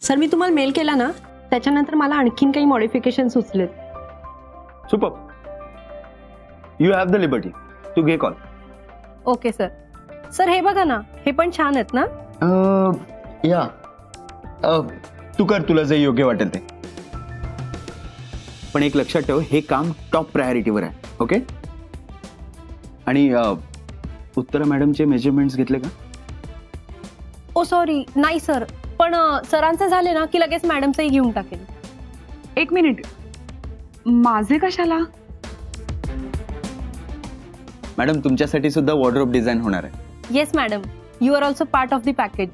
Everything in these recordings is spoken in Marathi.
सर मी तुम्हाला मेल केला ना, त्याच्यानंतर मला आणखीन काही मॉडिफिकेशन सुचलेत. Super. You have the liberty. तू घे कॉल. Okay sir. सर हे बघा ना, हे पण छान आहेत ना. या तू कर, तुला जे योग्य वाटेल ते. पण एक लक्षात ठेव, हे काम टॉप प्रायोरिटीवर आहे. ओके. आणि उत्तरा मॅडमचे मेजरमेंट्स घेतले का? ओ सॉरी, नाही सर. पण सरांचे झाले ना की लगेच मॅडमचंही घेऊन टाकेल. एक मिनिट, माझे कशाला? मॅडम तुमच्यासाठी सुद्धा वॉर्डरोब डिझाईन होणार आहे. Yes madam, you are also part of the package.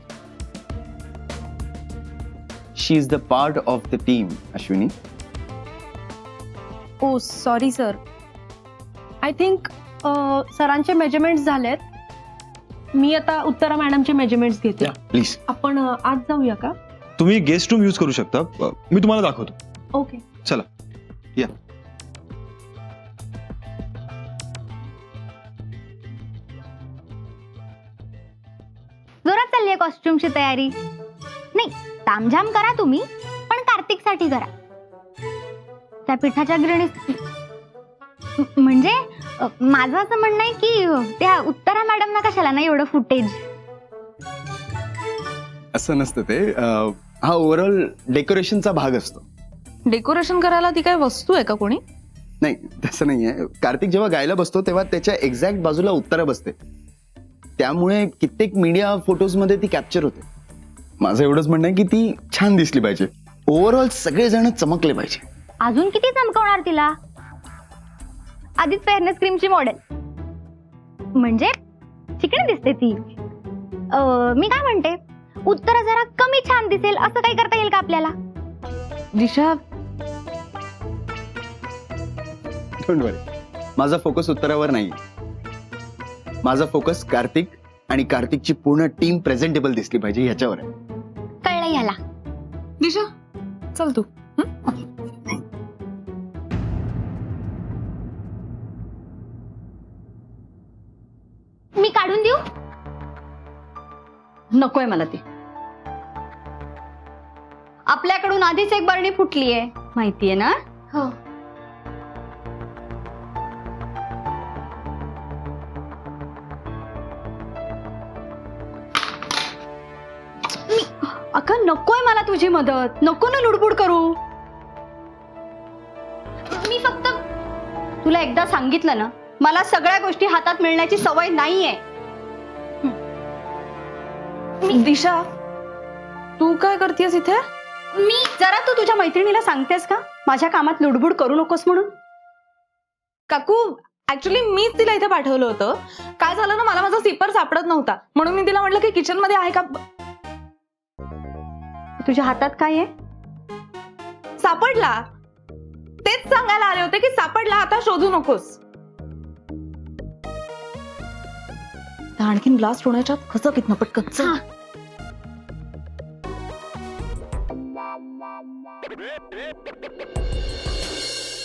She is the part of the team. Ashwini. Oh sorry sir. I think सरांचे मेजरमेंट्स झालेत. मी आता उत्तरा मॅडमचे मेजरमेंट्स घेते. प्लीज. आपण आज जाऊया का? तुम्ही गेस्ट रूम यूज करू शकता. मी तुम्हाला दाखवतो. ओके. चला या. जोरात चालली आहे कॉस्ट्युमची तयारी. नाही, तामझाम करा तुम्ही, पण कार्तिकसाठी करा. त्या पिठाच्या गिरणी म्हणजे माझं असं म्हणणं आहे की त्या उत्तरा मॅडमना कशाला नाही एवढं फुटेज. असं नसतं ते. हा ओव्हरऑल डेकोरेशनचा भाग असतो. डेकोरेशन करायला ती काय वस्तू आहे का कोणी? नाही, तसं नाहीये. कार्तिक जेव्हा गायला बसतो तेव्हा त्याच्या एक्झॅक्ट बाजूला उत्तरा बसते. त्यामुळे कित्येक मीडिया फोटोज मध्ये ती कॅप्चर होते. माझं एवढंच म्हणणं आहे की ती छान दिसली पाहिजे. ओव्हरऑल सगळेजण चमकले पाहिजे. अजून किती चमकवणार तिला? आधीच फेअरनेस क्रीमची मॉडेल, म्हणजे चिकणी दिसते ती. मी काय म्हणते, उत्तरा जरा कमी छान दिसेल असं काही करता येईल का आपल्याला? दिशा, डोंट वरी. माझा फोकस उत्तरावर नाही. माझा फोकस कार्तिक आणि कार्तिकची पूर्ण टीम प्रेझेंटेबल दिसली पाहिजे ह्याच्यावर आहे. कळलं याला. दिशा चल तू. मी काढून देऊ? नकोय मला ती. आपल्याकडून आधीच एक बरणी फुटलीये, माहितीये ना? हो. अगं नकोय मला तुझी मदत. नको ना लुडबुड करू. मी फक्त तुला एकदा सांगितलं ना, मला सगळ्या गोष्टी हातात मिळण्याची सवय नाहीये. दिशा, तू काय करतेस इथे? मी जरा तू तुझ्या मैत्रिणीला सांगतेस का माझ्या कामात लुडबुड करू नकोस म्हणून? काकू, ऍक्च्युली मीच तिला इथे पाठवलं होतं. काय झालं ना, मला माझा सिपर सापडत नव्हता, म्हणून मी तिला म्हटलं की किचन मध्ये आहे का. तुझ्या हातात काय आहे? सापडला. तेच सांगायला आले होते की सापडला, आता शोधू नकोस. आणखीन ब्लास्ट होण्याच्या खचक इथनं पटकन.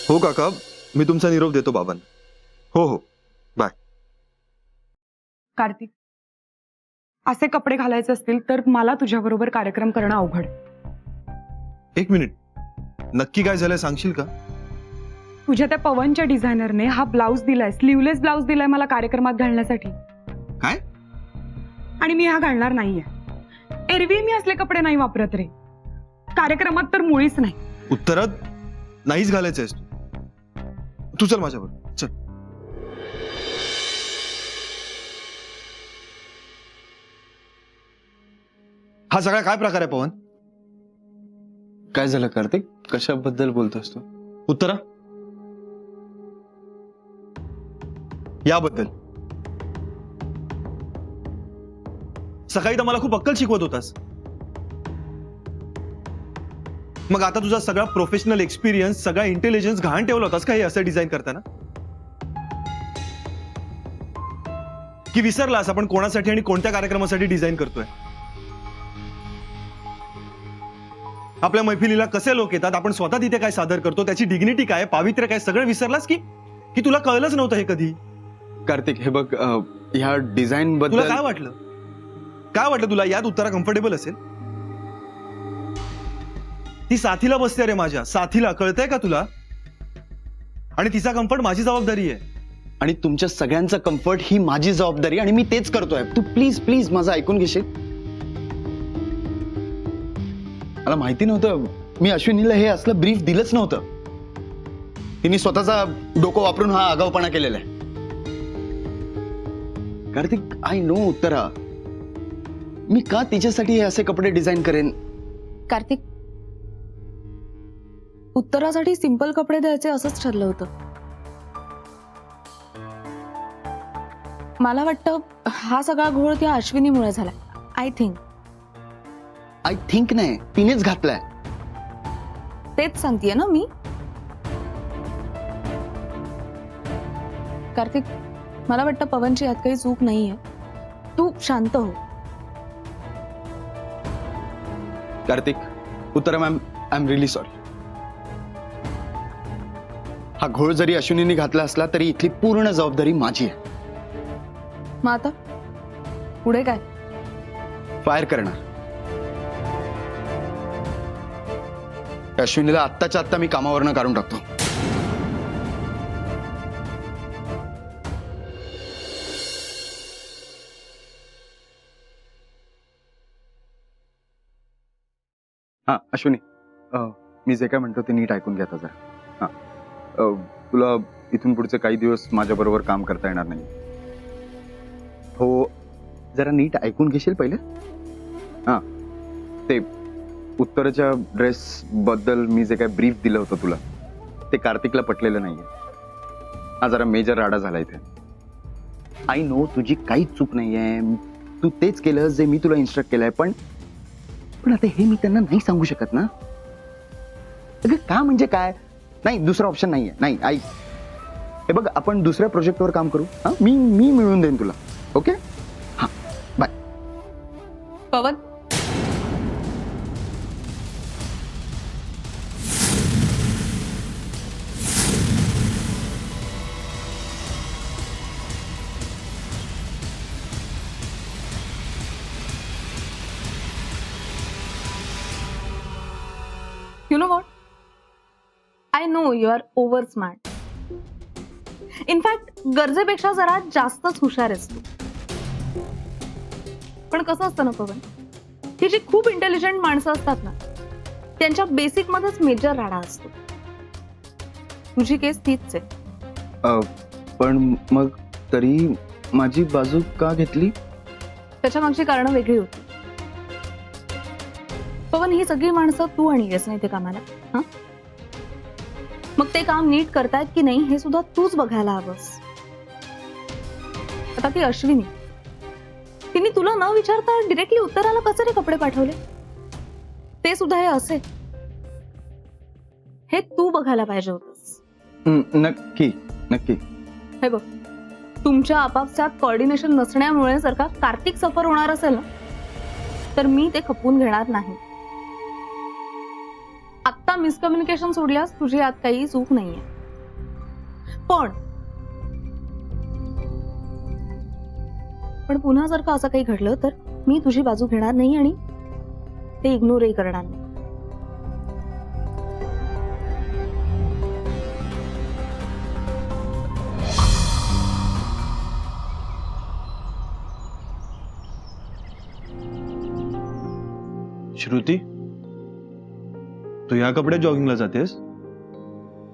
हो काका, मी तुमचा निरोप देतो बाबांना. हो हो, बाय. कार्तिक, असे कपडे घालायचे असतील तर मला तुझ्याबरोबर कार्यक्रम करणं अवघड. एक मिनिट, नक्की काय झालंय सांगशील का? तुझ्या त्या पवनच्या डिझायनरने हा ब्लाउज दिलाय, स्लीवलेस ब्लाउज दिलाय मला कार्यक्रमात घालण्यासाठी. काय? आणि मी हा घालणार नाहीये. एरवी मी असले कपडे नाही वापरत रे, कार्यक्रमात तर मुळीच नाही. उत्तरात नाहीच घालायचंयस तू. तू चल माझ्याबरोबर, चल. हा सगळा काय प्रकार आहे पवन? काय झालं कार्तिक? कशाबद्दल बोलतोस तू? उत्तरा, याबद्दल. सकाळी तर मला खूप अक्कल शिकवत होतास, मग आता तुझा सगळा प्रोफेशनल एक्सपिरियन्स, सगळा इंटेलिजन्स घाण ठेवला होतास का हे असं डिझाईन करताना? की विसरलास आपण कोणासाठी आणि कोणत्या कार्यक्रमासाठी डिझाईन करतोय? आपल्या मैफिलीला कसे लोक येतात, आपण स्वतः तिथे काय सादर करतो, त्याची डिग्निटी काय, पावित्र्य काय, सगळं विसरलास की तुला कळलंच नव्हतं हे कधी? कार्तिक हे बघ, ह्या डिझाईन बद्दल तुला काय वाटलं? काय वाटलं तुला यात उत्तरा कम्फर्टेबल असेल? ती साथीला बसते रे, माझ्या साथीला. कळतंय का तुला? आणि तिचा कम्फर्ट माझी जबाबदारी आहे. आणि तुमच्या सगळ्यांचं कम्फर्ट ही माझी जबाबदारी आणि मी तेच करतोय. तू प्लीज प्लीज माझं ऐकून घेशील? मला माहिती नव्हतं, मी अश्विनीला हे असलं ब्रीफ दिलंच नव्हतं. तिने स्वतःचा डोकं वापरून हा आगाऊपणा केलेला आहे. कार्तिक, आय नो उत्तरा, मी का तिच्यासाठी हे असे कपडे डिझाईन करेन? कार्तिक, उत्तरासाठी सिंपल कपडे द्यायचे असंच ठरलं होतं. मला वाटतं हा सगळा घोळ त्या अश्विनीमुळे झाला. आय थिंक नाही, तिनेच घातलाय. तेच सांगतेय ना मी. कार्तिक, मला वाटतं पवनची यात काही चूक नाहीये. तू शांत हो. Kartik, Uttara ma'am, I am really sorry. हा घोळ जरी अश्विनीने घातला असला तरी इथली पूर्ण जबाबदारी माझी आहे. मग आता पुढे काय? फायर करणार. अश्विनीला आत्ताच्या आत्ता मी कामावरनं काढून टाकतो. हा अश्विनी, मी जे काय म्हणतो ते नीट ऐकून घ्या जरा. हा, तुला इथून पुढचे काही दिवस माझ्या बरोबर काम करता येणार नाही. हो, जरा नीट ऐकून घेशील पहिले? हा, ते उत्तराच्या ड्रेस बद्दल मी जे काय ब्रीफ दिलं होतं तुला, ते कार्तिकला पटलेलं नाहीये. हा जरा मेजर राडा झाला इथे. आय नो तुझी काहीच चूक नाहीये, तू तेच केलं जे मी तुला इन्स्ट्रक्ट केलंय. पण आता हे मी त्यांना नाही सांगू शकत ना. अगं का म्हणजे काय? नाही, दुसरा ऑप्शन नाहीये. नाही, ऐक, हे बघ, आपण दुसऱ्या प्रोजेक्टवर काम करू. हा, मी मिळवून देईन तुला. ओके, हा, bye. Pavan, you know what? I know you are over smart. In fact गरजेपेक्षा जरा जास्तच हुशार आहेस तू. पण कसं असतं ना पवन, ही जी खूप इंटेलिजंट माणसं असतात ना, त्यांच्या बेसिक मध्येच मेजर राडा असतो. तुझी केस तीच आहे. पण मग तरी माझी बाजू का घेतली? त्याच्या मागची कारणं वेगळी होती. पवन, ही सगळी माणसं तू आणलीस नाही ते कामाला. हा, मग ते काम नीट करतायत की नाही हे सुद्धा तूच बघायला हवंस. आता ती अश्विनी, तिने तुला न विचारता डिरेक्टली उत्तराला कसे रे कपडे पाठवले, ते सुद्धा हे असे, हे तू बघायला पाहिजे होतंस. नक्की नक्की. हे बघ, तुमच्या आपापसात कोऑर्डिनेशन नसण्यामुळे जर का कार्तिक सफर होणार असेल ना, तर मी ते खपवून घेणार नाही. आत्ता मिसकम्युनिकेशन सोडल्यास तुझी यात काही चूक नाहीये. पण पुन्हा जर का असं काही घडलं तर मी तुझी बाजू घेणार नाही आणि ते इग्नोरही करणार नाही. श्रुती, तू या कपड्यात जॉगिंगला जातेस?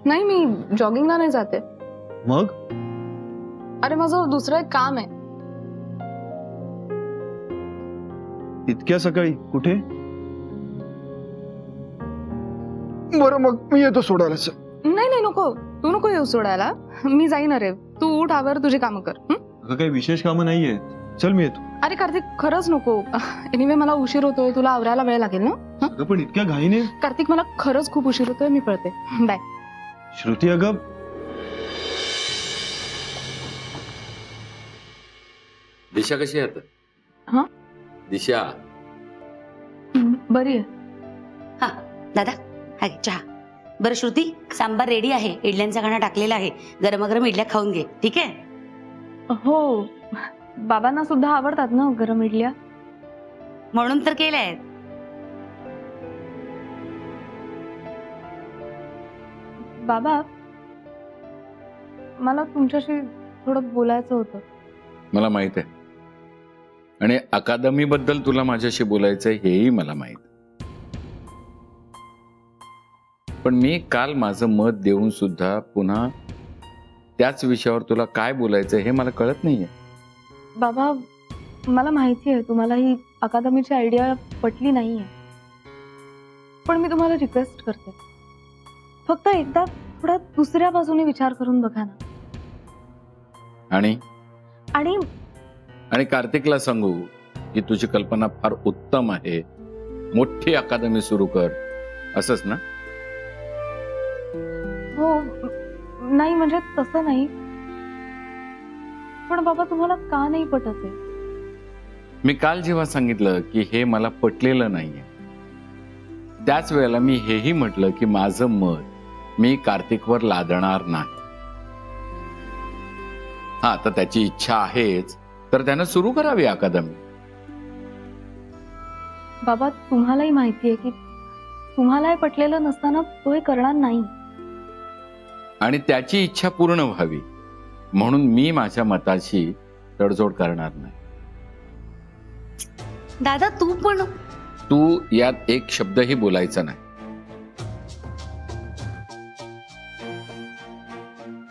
नाही, मी जॉगिंगला नाही जाते. मग? अरे, माझं दुसरं एक काम आहे. इतक्या सकाळी कुठे? बरं, मग मी येतो सोडायला. नाही, नको, तू नको येऊ सोडायला. मी जाईन. अरे, तू उठ, आवर, तुझी कामं कर. अगं काही विशेष कामं नाहीये, चल मी येतो. अरे कार्तिक, खरंच नको. एनिवे मला उशीर होतोय, तुला आवरायला वेळ लागेल ना. अगं पण इतक्या घाईने? कार्तिक, मला खरंच खूप उशीर होतोय, मी पळते. बाय. श्रुती, अगं दिशा कशी आहे आता? हा? दिशा बरी आहे. हा दादा, हा घे चहा. बरं श्रुती, सांबार रेडी आहे, इडल्यांचा घाणा टाकलेला आहे, गरमागरम इडल्या खाऊन घे, ठीक आहे? हो, बाबांना सुद्धा आवडतात ना गरम इडल्या. म्हणून तर केल्या आहेत. बाबा, मला तुमच्याशी थोडं बोलायचं होतं. मला माहित आहे आणि अकादमी बद्दल तुला माझ्याशी बोलायचंय हेही मला माहित. पण मी काल माझं मत देऊन सुद्धा पुन्हा त्याच विषयावर तुला काय बोलायचं हे मला कळत नाहीये. बाबा, मला माहिती आहे तुम्हाला ही अकादमीची आयडिया पटली नाहीये, पण मी तुम्हाला रिक्वेस्ट करते, फक्त एकदा थोडा दुसऱ्या बाजूने विचार करून बघा ना. आणि आणि आणि कार्तिकला सांगू की तुझी कल्पना फार उत्तम आहे, मोठी अकादमी सुरू कर, असंच ना? हो, नाही म्हणजे तसं नाही, पण बाबा तुम्हाला का नाही पटत आहे? मी काल जेव्हा सांगितलं की हे मला पटलेलं नाहीये, त्याच वेळेला मी हेही म्हटलं की माझं मत मी कार्तिकवर लादणार नाही. हा, तर त्याची इच्छा आहेच तर त्यानं सुरू करावी अकादमी. बाबा, तुम्हालाही माहिती आहे की तुम्हालाही पटलेलं नसताना तो हे करणार नाही. आणि त्याची इच्छा पूर्ण व्हावी म्हणून मी माझ्या मताशी तडजोड करणार नाही. दादा तू यात एक शब्दही बोलायचा नाही.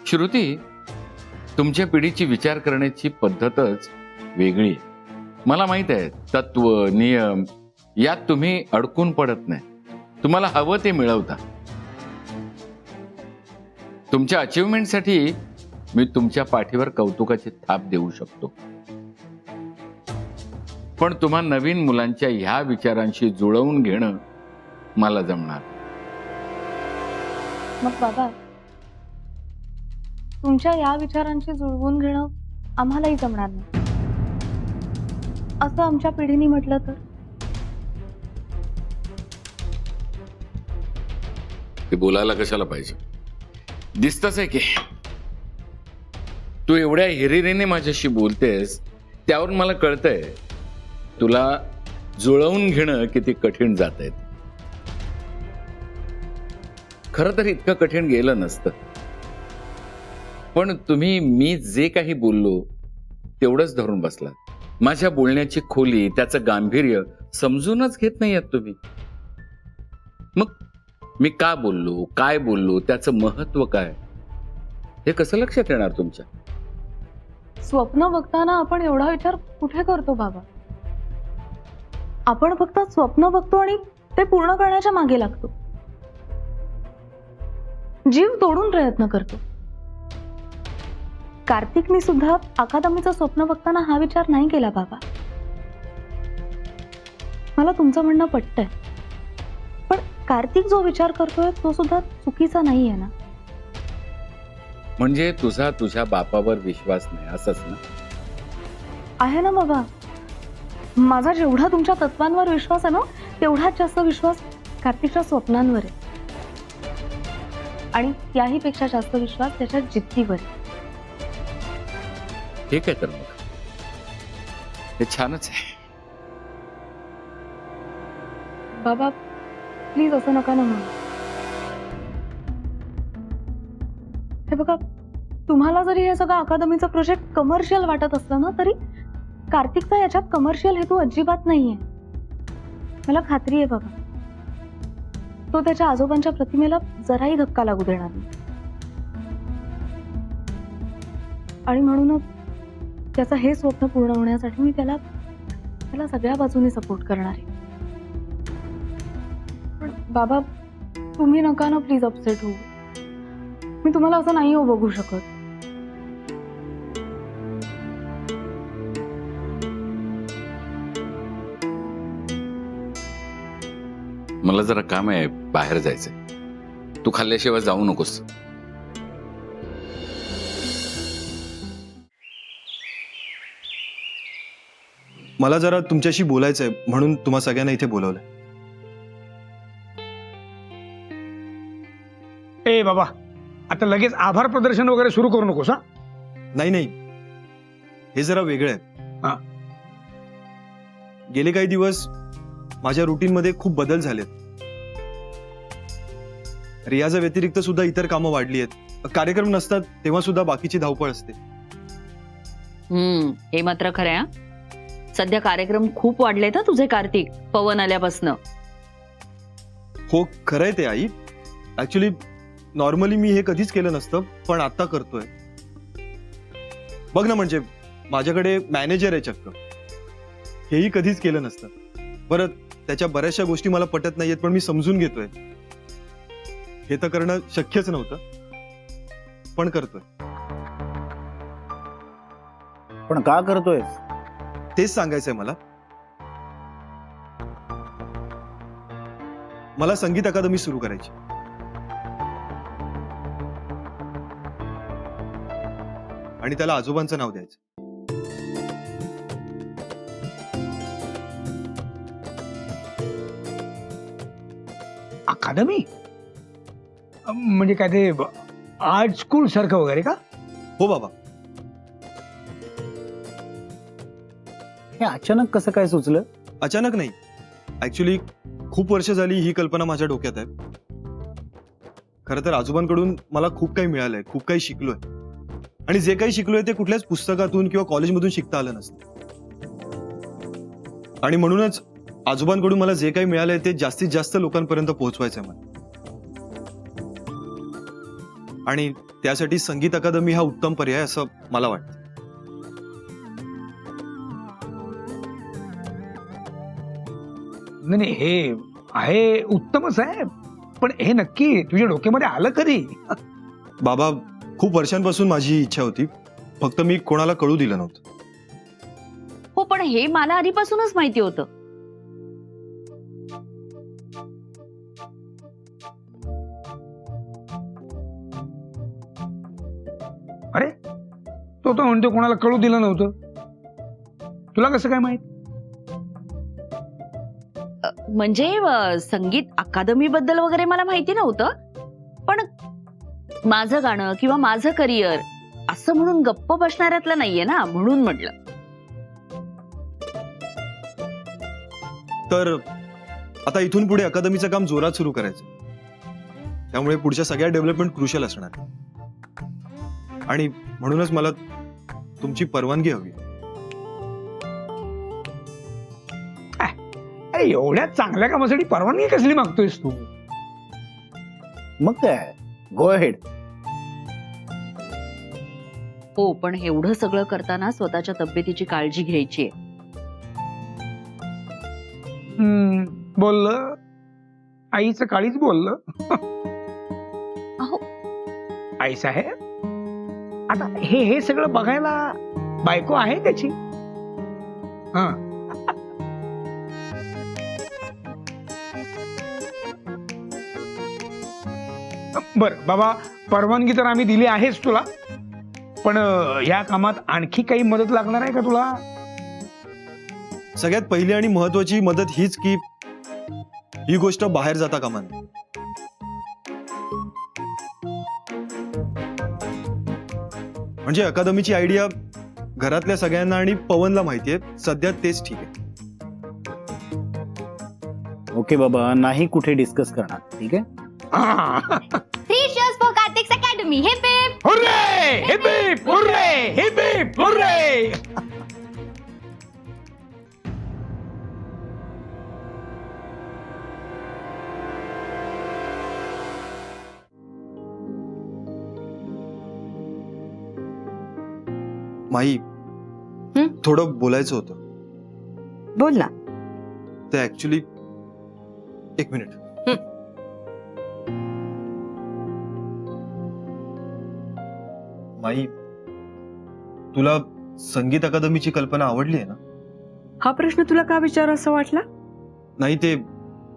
श्रुती, तुमच्या पिढीची विचार करण्याची पद्धतच वेगळी आहे. मला माहित आहे, तत्व नियम यात तुम्ही अडकून पडत नाही, तुम्हाला हवं ते मिळवता. तुमच्या अचिव्हमेंटसाठी मी तुमच्या पाठीवर कौतुकाची थाप देऊ शकतो, पण तुम्हा नवीन मुलांच्या ह्या विचारांशी जुळवून घेणं मला जमणार. मग बाबा, तुमच्या या विचारांशी जुळवून घेणं आम्हालाही जमणार नाही असं आमच्या पिढीने म्हटलं तर? ते बोलायला कशाला पाहिजे? दिसतच आहे की तू एवढ्या हिरिरीने माझ्याशी बोलतेस, त्यावरून मला कळतंय तुला जुळवून घेणं किती कठीण जात आहे. खरं तर इतकं कठीण गेलं नसतं, पण तुम्ही मी जे काही बोललो तेवढंच धरून बसला. माझ्या बोलण्याची खोली, त्याचं गांभीर्य समजूनच घेत नाही आहात तुम्ही. मग मी का बोललो, काय बोललो, त्याचं महत्व काय, हे कसं लक्षात येणार तुमच्या? स्वप्न बघताना आपण एवढा विचार कुठे करतो बाबा? आपण फक्त स्वप्न बघतो आणि ते पूर्ण करण्याच्या मागे लागतो, जीव तोडून प्रयत्न करतो. कार्तिकने सुद्धा अकादमीचं स्वप्न बघताना हा विचार नाही केला बाबा. मला तुमचं म्हणणं पटतंय, पण कार्तिक जो विचार करतोय तो सुद्धा चुकीचा नाही आहे ना? म्हणजे तुझा तुझ्या बापावर विश्वास नाही असंच ना? आहे ना बाबा, माझा जेवढा तुमच्या तत्वांवर विश्वास आहे ना, तेवढाच जास्त विश्वास कार्तिकच्या स्वप्नांवर आहे, आणि त्याही पेक्षा जास्त विश्वास त्याच्या जिद्दीवर आहे. ठीक आहे, तर मग हे छानच आहे. बाबा, प्लीज असं नका ना म्हणू. हे बघा, तुम्हाला जरी हे सगळं अकादमीचं प्रोजेक्ट कमर्शियल वाटत असलं ना, तरी कार्तिकचा याच्यात कमर्शियल हेतू अजिबात नाहीये. मला खात्री आहे बघा, तो त्याच्या आजोबांच्या प्रतिमेला जराही धक्का लागू देणार नाही, आणि म्हणूनच त्याचं हे स्वप्न पूर्ण होण्यासाठी मी त्याला सगळ्या बाजूने सपोर्ट करणार आहे. पण बाबा, तुम्ही नका ना प्लीज अपसेट होऊ. मी तुम्हाला असं नाही हो बघू शकत. मला जरा काम आहे, बाहेर जायचंय. तू खाल्ल्याशिवाय जाऊ नकोस. मला जरा तुमच्याशी बोलायचंय म्हणून तुम्हा सगळ्यांना इथे बोलवलंय. ए बाबा, आता लगेच आभार प्रदर्शन वगैरे सुरू करू नकोस. हा, नाही, हे जरा वेगळं आहे. हा. गेले काही दिवस माझ्या रुटीन मध्ये खूप बदल झालेत. रियाजा व्यतिरिक्त सुद्धा इतर कामं वाढली आहेत. कार्यक्रम नसतात तेव्हा सुद्धा बाकीची धावपळ असते. हे मात्र खरं आहे हा. सध्या कार्यक्रम खूप वाढलेत ना तुझे कार्तिक, पवन आल्यापासनं. हो खरंय ते आई. ऍक्च्युली नॉर्मली मी हे कधीच केलं नसतं, पण आता करतोय. बघ ना, म्हणजे माझ्याकडे मॅनेजर आहे चक्क. हेही कधीच केलं नसतं. बरं, त्याच्या बऱ्याचशा गोष्टी मला पटत नाहीयेत, पण मी समजून घेतोय. हे तर करणं शक्यच नव्हतं, पण करतोय. पण का करतोय? तेच सांगायचंय मला. मला संगीत अकादमी सुरू करायची. आणि त्याला आजोबांचं नाव द्यायचं. अकादमी म्हणजे काय ते आर्ट स्कूल सारखं वगैरे का? हो बाबा. हे अचानक कसं काय सुचलं? अचानक नाही, ऍक्च्युली खूप वर्ष झाली ही कल्पना माझ्या डोक्यात आहे. खरं तर आजोबांकडून मला खूप काही मिळालंय, खूप काही शिकलोय. आणि जे काही शिकलोय ते कुठल्याच पुस्तकातून किंवा कॉलेजमधून शिकता आलं नसतं. आणि म्हणूनच आजोबांकडून मला जे काही मिळालंय ते जास्तीत जास्त लोकांपर्यंत पोहोचवायचंय मला. आणि त्यासाठी संगीत अकादमी हा उत्तम पर्याय असं मला वाटतं. नाही हे आहे उत्तमच आहे, पण हे नक्की तुझ्या डोक्यामध्ये आलं कधी? बाबा, खूप वर्षांपासून माझी इच्छा होती, फक्त मी कोणाला कळू दिलं नव्हतं. हो, पण हे मला आधीपासूनच माहिती होतं. अरे तो तर म्हणतो कोणाला कळू दिलं नव्हतं. तुला कसं काय माहित? म्हणजे संगीत अकादमी बद्दल वगैरे मला माहिती नव्हतं, पण माझं गाणं किंवा माझं करिअर असं म्हणून गप्प बसणाऱ्यातलं नाहीये ना, म्हणून म्हटलं. तर आता इथून पुढे अकादमीचं काम जोरात सुरू करायचं. त्यामुळे पुढच्या सगळ्या डेव्हलपमेंट क्रुशियल असणार. आणि म्हणूनच मला तुमची परवानगी हवी. अरे एवढ्या चांगल्या कामासाठी परवानगी कसली मागतोयस तू? मग काय, गो अहेड. हो, पण एवढं सगळं करताना स्वतःच्या तब्येतीची काळजी घ्यायची आहे. बोललं आईचं काळीच बोललं. अहो. आई साहेब, आता हे सगळं बघायला बायको आहे त्याची. हा, बर बाबा, परवानगी तर आम्ही दिली आहेच तुला, पण या कामात आणखी काही मदत लागणार आहे का तुला? सगळ्यात पहिली आणि महत्वाची मदत हीच की ही गोष्ट बाहेर जाता कामा नये. म्हणजे अकादमीची आयडिया घरातल्या सगळ्यांना आणि पवनला माहितीये. सध्या तेच ठीक आहे. ओके बाबा, नाही कुठे डिस्कस करणार, ठीक आहे? 3 cheers for Karthik's Academy. Hip hip. Hurray! Heap heap! Hurray! Heap heap! Hurray! माई, थोडं बोलायचं होतं. बोल ना. ते ऍक्च्युली, एक मिनिट. माई, तुला संगीत अकादमीची कल्पना आवडली आहे ना? हा प्रश्न तुला का विचार असं वाटला? नाही, ते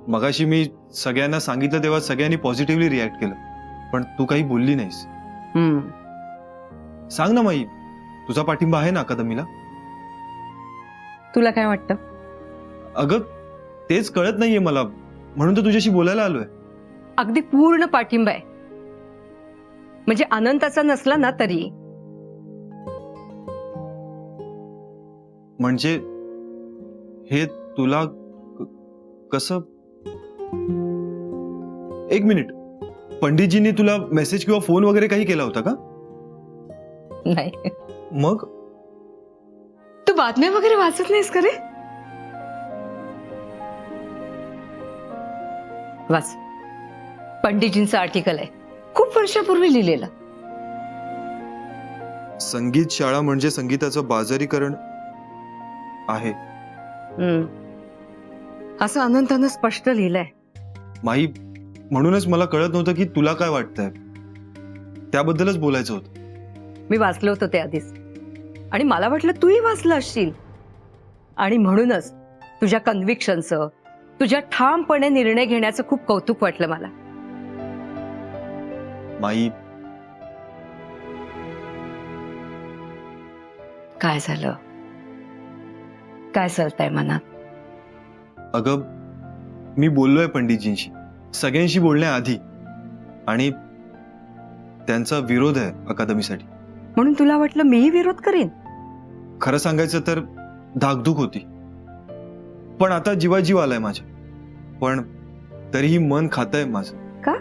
मगाशी मी सगळ्यांना सांगितलं तेव्हा सगळ्यांनी पॉझिटिव्हली रिॲक्ट केलं, पण तू काही बोलली नाहीस. सांग ना माई, तुझा पाठिंबा आहे ना अकादमीला? तुला काय वाटतं? अगं, तेच कळत नाहीये मला, म्हणून तर तुझ्याशी बोलायला आलोय. अगदी पूर्ण पाठिंबा आहे. म्हणजे अनंताचा नसला ना तरी. म्हणजे हे तुला कसं? एक मिनिट, पंडितजींनी तुला मेसेज किंवा फोन वगैरे काही केला होता का? नाही. मग तू बातम्या वगैरे वाचत नाहीस का रे? वाच. पंडितजींचं आर्टिकल आहे, खूप वर्षापूर्वी लिहिलेलं. संगीत शाळा म्हणजे संगीताचं बाजारीकरण आहे. असं अनंतानं स्पष्ट लिहिलंय. माई, म्हणूनच मला कळत नव्हतं की तुला काय वाटतंय. त्याबद्दलच बोलायचं होतं. मी वाचलं होतं ते आधीच, आणि मला वाटलं तूही वाचलं असशील, आणि म्हणूनच तुझ्या कन्व्हिक्शनचं, तुझ्या ठामपणे निर्णय घेण्याचं खूप कौतुक वाटलं मला. माई, काय झालं? काय चालतंय मनात? अगं, मी बोललोय पंडितजींशी, सगळ्यांशी बोलण्याआधी, आणि त्यांचा विरोध आहे अकादमीसाठी. म्हणून तुला वाटलं मीही विरोध करीन? खरं सांगायचं तर धाकधूक होती, पण आता जीवाजीव आलाय माझ्या. पण तरीही मन खातंय माझं. का?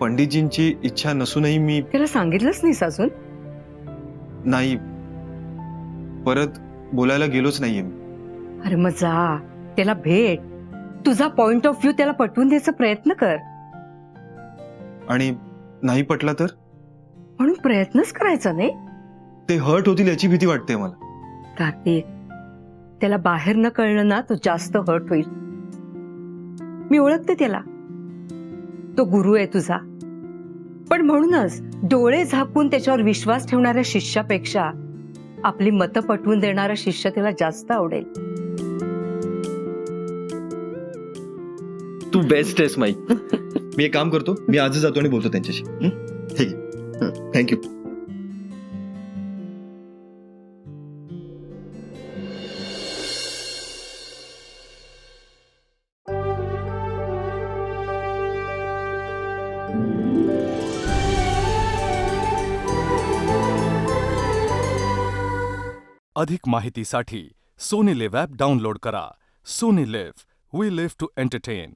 पंडितजींची इच्छा नसूनही मी त्याला सांगितलंच नाहीस अजून? नाही, परत बोलायला गेलोच नाहीये मी. अरे मग जा, त्याला भेट, तुझा पॉइंट ऑफ व्ह्यू त्याला पटवून द्यायचा प्रयत्न कर. आणि नाही पटला तर? म्हणून प्रयत्नच करायचा नाही. ते हर्ट होतील याची भीती वाटते मला. कार्तिक, त्याला बाहेर न कळलं ना तो जास्त हर्ट होईल. मी ओळखते त्याला, तो गुरु आहे तुझा. पण म्हणूनच डोळे झाकून त्याच्यावर विश्वास ठेवणाऱ्या शिष्यापेक्षा आपली मतं पटवून देणारा शिष्य त्याला जास्त आवडेल. तू बेस्ट आहेस माई. मी एक काम करतो, मी आजच जातो आणि बोलतो त्यांच्याशी. ठीक आहे, थँक्यू. अधिक माहितीसाठी सोनी लिव्ह ॲप डाउनलोड करा. Sony Liv, we live to entertain.